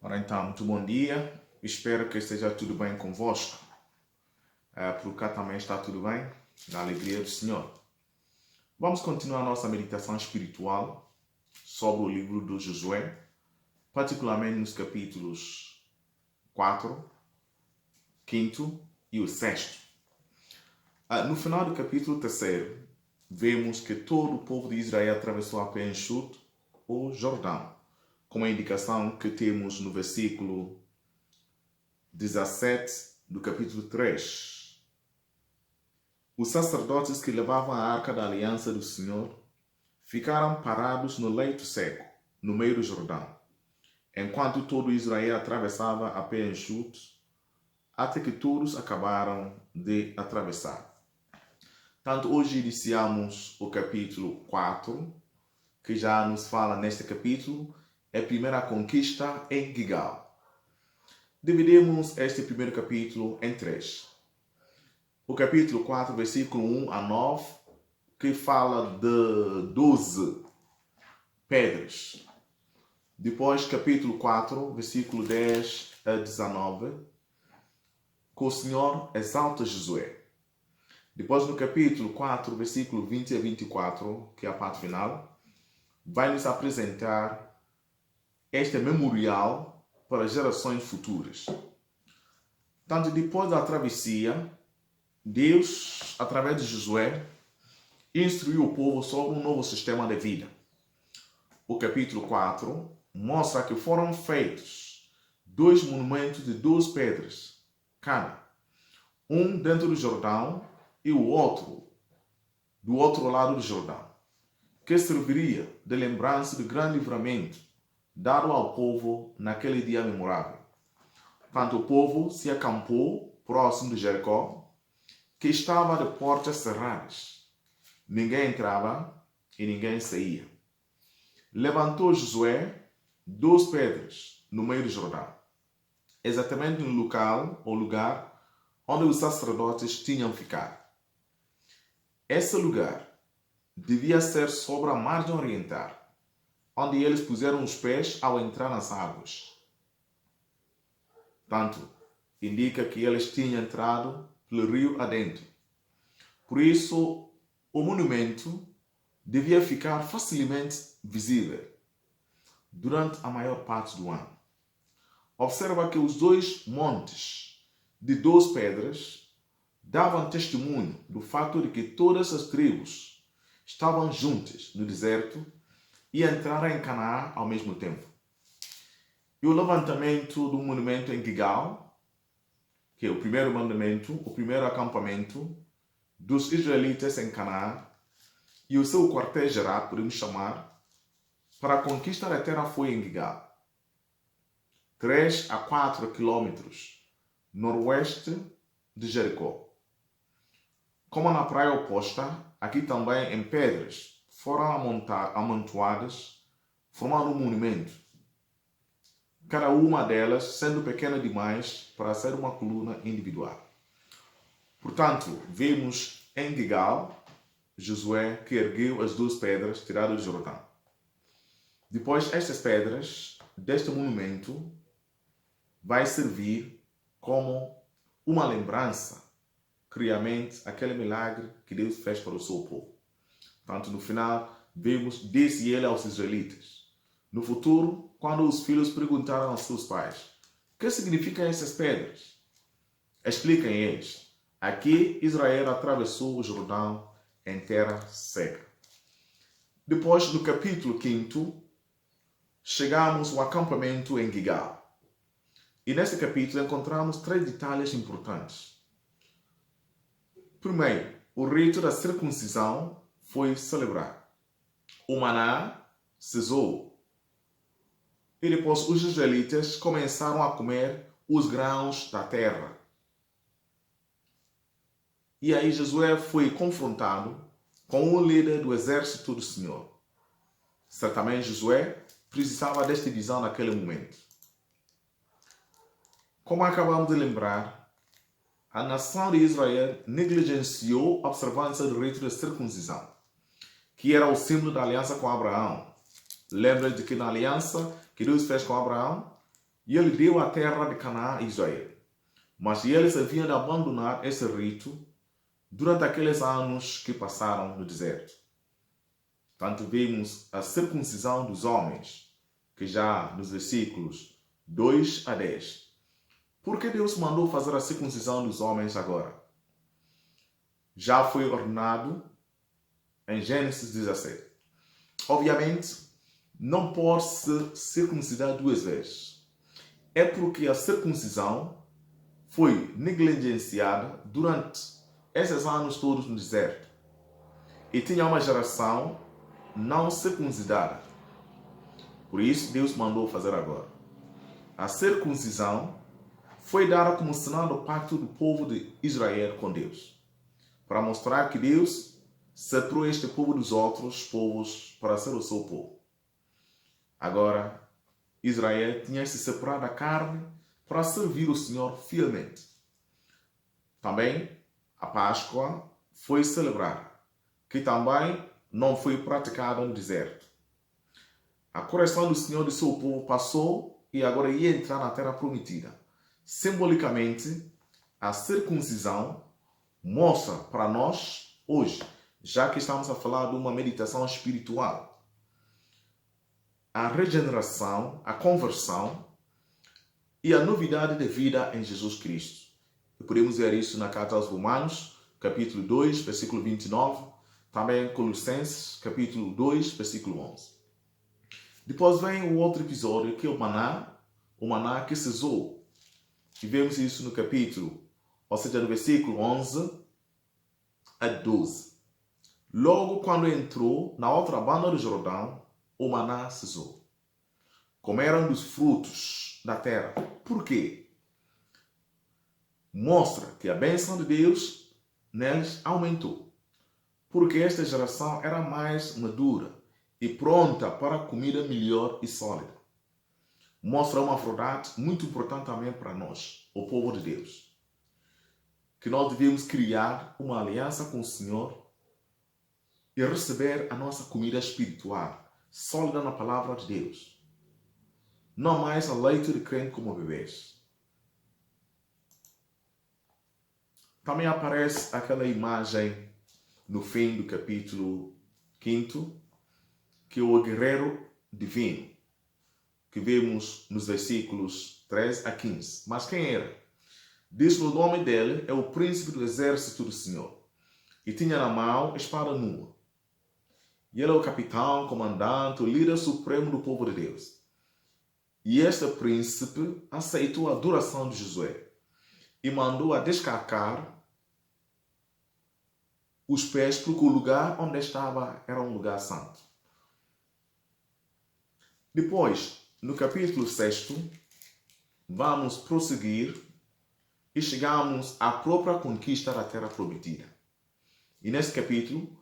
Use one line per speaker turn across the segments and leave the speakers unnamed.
Ora então, muito bom dia. Espero que esteja tudo bem convosco. Por cá também está tudo bem, na alegria do Senhor. Vamos continuar a nossa meditação espiritual sobre o livro do Josué, particularmente nos capítulos 4, 5 e o 6. No final do capítulo 3, vemos que todo o povo de Israel atravessou a pé enxuto o Jordão, com a indicação que temos no versículo 17 do capítulo 3. Os sacerdotes que levavam a arca da aliança do Senhor ficaram parados no leito seco, no meio do Jordão, enquanto todo Israel atravessava a pé enxuto, até que todos acabaram de atravessar. Tanto hoje iniciamos o capítulo 4, que já nos fala neste capítulo, é a primeira conquista em Gilgal. Dividimos este primeiro capítulo em 3. O capítulo 4, versículo 1 a 9, que fala de 12 pedras. Depois, capítulo 4, versículo 10 a 19, que o Senhor exalta Josué. Depois, no capítulo 4, versículo 20 a 24, que é a parte final, vai nos apresentar este memorial para gerações futuras. Tanto depois da travessia, Deus, através de Josué, instruiu o povo sobre um novo sistema de vida. O capítulo 4 mostra que foram feitos 2 monumentos de 2 pedras, cada, um dentro do Jordão e o outro do outro lado do Jordão, que serviria de lembrança do grande livramento dado ao povo naquele dia memorável. Quando o povo se acampou próximo de Jericó, que estava de portas cerradas, ninguém entrava e ninguém saía. Levantou Josué 2 pedras no meio do Jordão, exatamente no lugar onde os sacerdotes tinham ficado. Esse lugar devia ser sobre a margem oriental, onde eles puseram os pés ao entrar nas águas. Tanto indica que eles tinham entrado pelo rio adentro. Por isso, o monumento devia ficar facilmente visível durante a maior parte do ano. Observa que os 2 montes de 2 pedras davam testemunho do fato de que todas as tribos estavam juntas no deserto e entraram em Canaã ao mesmo tempo. E o levantamento do monumento em Gilgal, que é o primeiro mandamento, o primeiro acampamento dos israelitas em Canaã, e o seu quartel-geral, podemos chamar, para a conquista da terra foi em Gilgal, 3 a 4 quilômetros noroeste de Jericó. Como na praia oposta, aqui também em pedras foram amontoadas, formando um monumento, cada uma delas sendo pequena demais para ser uma coluna individual. Portanto, vemos em Gilgal Josué que ergueu as 2 pedras tiradas do Jordão. Depois, estas pedras deste monumento vai servir como uma lembrança que realmente aquele milagre que Deus fez para o seu povo. Portanto, no final, vemos, disse ele aos israelitas. No futuro, quando os filhos perguntaram aos seus pais, o que significam essas pedras? Expliquem eles. Aqui, Israel atravessou o Jordão em terra seca. Depois, no capítulo 5, chegamos ao acampamento em Gilgal. E neste capítulo encontramos 3 detalhes importantes. Primeiro, o rito da circuncisão foi celebrado. O maná cessou. E depois os israelitas começaram a comer os grãos da terra. E aí Josué foi confrontado com o líder do exército do Senhor. Certamente Josué precisava desta visão naquele momento. Como acabamos de lembrar, a nação de Israel negligenciou a observância do rito da circuncisão, que era o símbolo da aliança com Abraão. Lembra de que na aliança que Deus fez com Abraão, e ele deu a terra de Canaã a Israel. Mas eles haviam de abandonar esse rito durante aqueles anos que passaram no deserto. Tanto vemos a circuncisão dos homens, que já nos versículos 2 a 10. Por que Deus mandou fazer a circuncisão dos homens agora? Já foi ordenado em Gênesis 17. Obviamente, não pode se circuncidar duas vezes. É porque a circuncisão foi negligenciada durante esses anos todos no deserto. E tinha uma geração não circuncidada. Por isso, Deus mandou fazer agora. A circuncisão foi dada como sinal do pacto do povo de Israel com Deus, para mostrar que Deus separou este povo dos outros povos para ser o seu povo. Agora, Israel tinha se separado da carne para servir o Senhor fielmente. Também, a Páscoa foi celebrada, que também não foi praticada no deserto. A correção do Senhor do seu povo passou e agora ia entrar na terra prometida. Simbolicamente, a circuncisão mostra para nós hoje, já que estamos a falar de uma meditação espiritual, a regeneração, a conversão e a novidade de vida em Jesus Cristo. E podemos ver isso na carta aos Romanos, capítulo 2, versículo 29, também Colossenses, capítulo 2, versículo 11. Depois vem o outro episódio, que é o maná que cessou. E vemos isso no capítulo, ou seja, no versículo 11 a 12. Logo quando entrou na outra banda do Jordão, o maná cessou. Comeram dos frutos da terra. Por quê? Mostra que a bênção de Deus neles aumentou. Porque esta geração era mais madura e pronta para a comida melhor e sólida. Mostra uma verdade muito importante também para nós, o povo de Deus. Que nós devemos criar uma aliança com o Senhor e receber a nossa comida espiritual, sólida na palavra de Deus. Não mais a leite de crente como bebês. Também aparece aquela imagem no fim do capítulo 5, que é o guerreiro divino, que vemos nos versículos 3 a 15. Mas quem era? Diz que o nome dele é o príncipe do exército do Senhor. E tinha na mão a espada nua. E ele é o capitão, comandante, o líder supremo do povo de Deus. E este príncipe aceitou a adoração de Josué e mandou a descascar os pés, porque o lugar onde estava era um lugar santo. Depois, no capítulo 6, vamos prosseguir e chegamos à própria conquista da terra prometida. E nesse capítulo,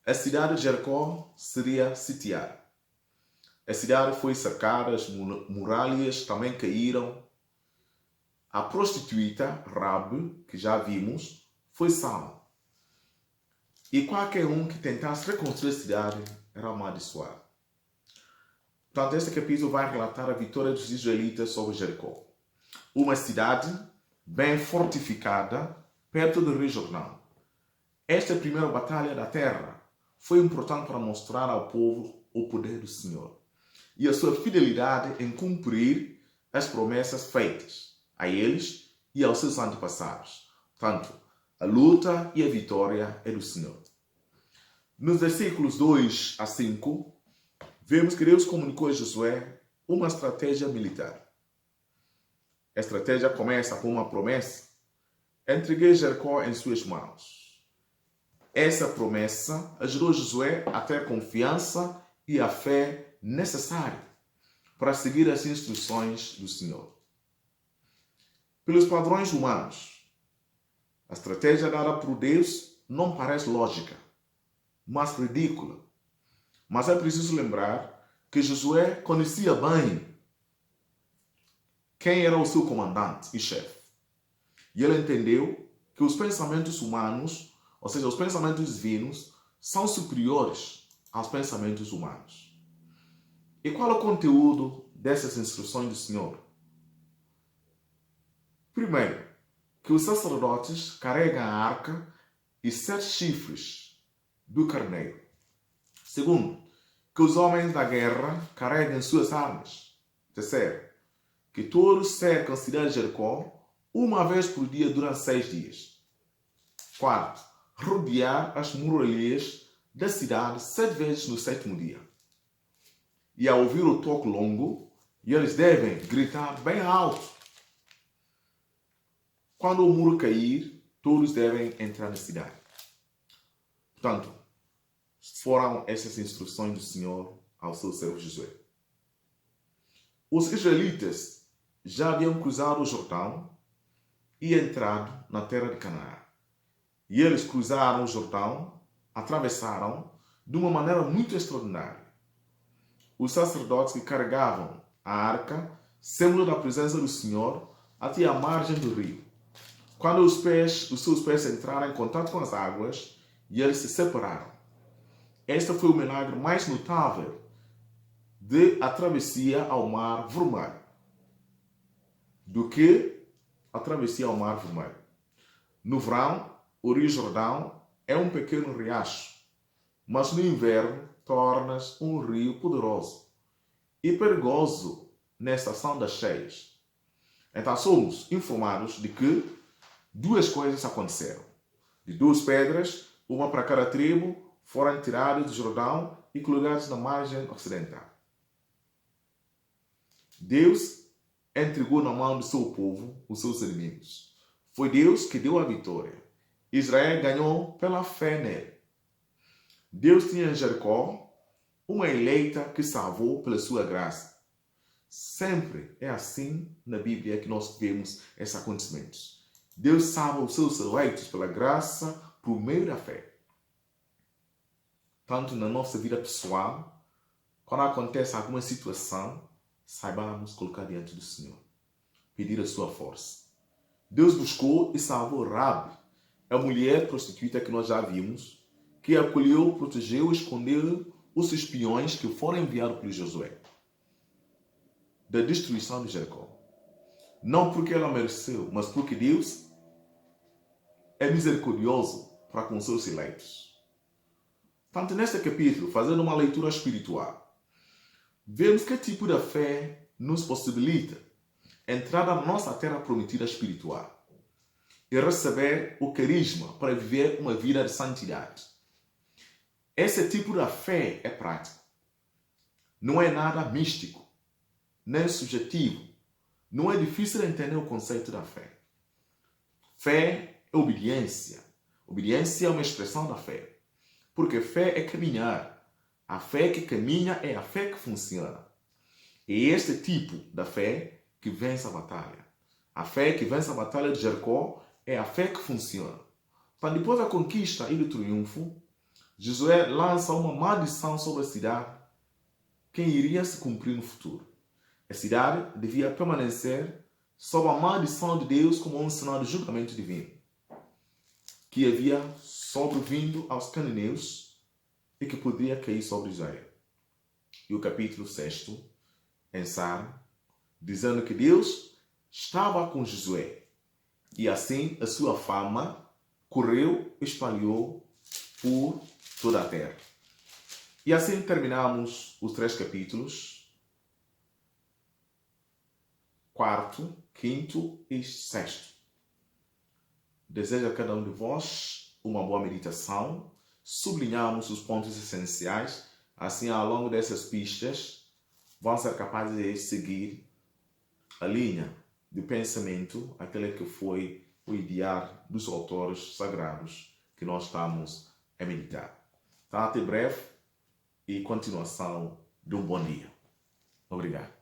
a cidade de Jericó seria sitiada. A cidade foi cercada, as muralhas também caíram. A prostituta, Rabi, que já vimos, foi salva. E qualquer um que tentasse reconstruir a cidade era amaldiçoado. Portanto, este capítulo vai relatar a vitória dos israelitas sobre Jericó. Uma cidade bem fortificada, perto do rio Jordão. Esta primeira batalha da terra foi importante para mostrar ao povo o poder do Senhor e a sua fidelidade em cumprir as promessas feitas a eles e aos seus antepassados. Portanto, a luta e a vitória é do Senhor. Nos versículos 2 a 5, vemos que Deus comunicou a Josué uma estratégia militar. A estratégia começa com uma promessa: entreguei Jericó em suas mãos. Essa promessa ajudou Josué a ter confiança e a fé necessária para seguir as instruções do Senhor. Pelos padrões humanos, a estratégia dada por Deus não parece lógica, mas ridícula. Mas é preciso lembrar que Josué conhecia bem quem era o seu comandante e chefe. E ele entendeu que os pensamentos humanos, ou seja, os pensamentos divinos, são superiores aos pensamentos humanos. E qual é o conteúdo dessas instruções do Senhor? Primeiro, que os sacerdotes carregam a arca e 7 chifres do carneiro. Segundo, que os homens da guerra carreguem suas armas. Terceiro, que todos cercam a cidade de Jericó uma vez por dia durante 6 dias. Quarto, rodear as muralhas da cidade 7 vezes no 7º dia. E ao ouvir o toque longo, eles devem gritar bem alto. Quando o muro cair, todos devem entrar na cidade. Portanto, foram essas instruções do Senhor ao seu servo Josué. Os israelitas já haviam cruzado o Jordão e entrado na terra de Canaã. E eles cruzaram o Jordão, atravessaram de uma maneira muito extraordinária. Os sacerdotes que carregavam a arca, símbolo da presença do Senhor, até a margem do rio. Quando os seus pés entraram em contato com as águas, e eles se separaram. Este foi o milagre mais notável de a travessia ao Mar Vermelho do que a travessia ao Mar Vermelho. No verão, o Rio Jordão é um pequeno riacho, mas no inverno torna-se um rio poderoso e perigoso na estação das cheias. Então somos informados de que 2 coisas aconteceram. De 2 pedras, uma para cada tribo, foram tiradas do Jordão e colocadas na margem ocidental. Deus entregou na mão do seu povo os seus inimigos. Foi Deus que deu a vitória. Israel ganhou pela fé nele. Deus tinha em Jericó uma eleita que salvou pela sua graça. Sempre é assim na Bíblia que nós vemos esses acontecimentos. Deus salva os seus eleitos pela graça por meio da fé. Tanto na nossa vida pessoal, quando acontece alguma situação, saibamos colocar diante do Senhor, pedir a sua força. Deus buscou e salvou Rabi, a mulher prostituta que nós já vimos, que acolheu, protegeu e escondeu os espiões que foram enviados por Josué da destruição de Jericó. Não porque ela mereceu, mas porque Deus é misericordioso para com seus eleitos. Tanto neste capítulo, fazendo uma leitura espiritual, vemos que tipo de fé nos possibilita entrar na nossa terra prometida espiritual e receber o carisma para viver uma vida de santidade. Esse tipo de fé é prático. Não é nada místico, nem subjetivo. Não é difícil entender o conceito da fé. Fé é obediência. Obediência é uma expressão da fé. Porque fé é caminhar. A fé que caminha é a fé que funciona. É este tipo da fé que vence a batalha. A fé que vence a batalha de Jericó é a fé que funciona. Então, depois da conquista e do triunfo, Josué lança uma maldição sobre a cidade que iria se cumprir no futuro. A cidade devia permanecer sob a maldição de Deus como um sinal de julgamento divino que havia sobrevindo aos cananeus e que poderia cair sobre Israel. E o capítulo 6 encerra dizendo que Deus estava com Josué e assim a sua fama correu e espalhou por toda a terra. E assim terminamos os 3 capítulos, 4º, 5º e 6º. Desejo a cada um de vós uma boa meditação. Sublinhamos os pontos essenciais. Assim, ao longo dessas pistas, vão ser capazes de seguir a linha de pensamento, aquela que foi o idear dos autores sagrados que nós estamos a meditar. Então, até breve e continuação de um bom dia. Obrigado.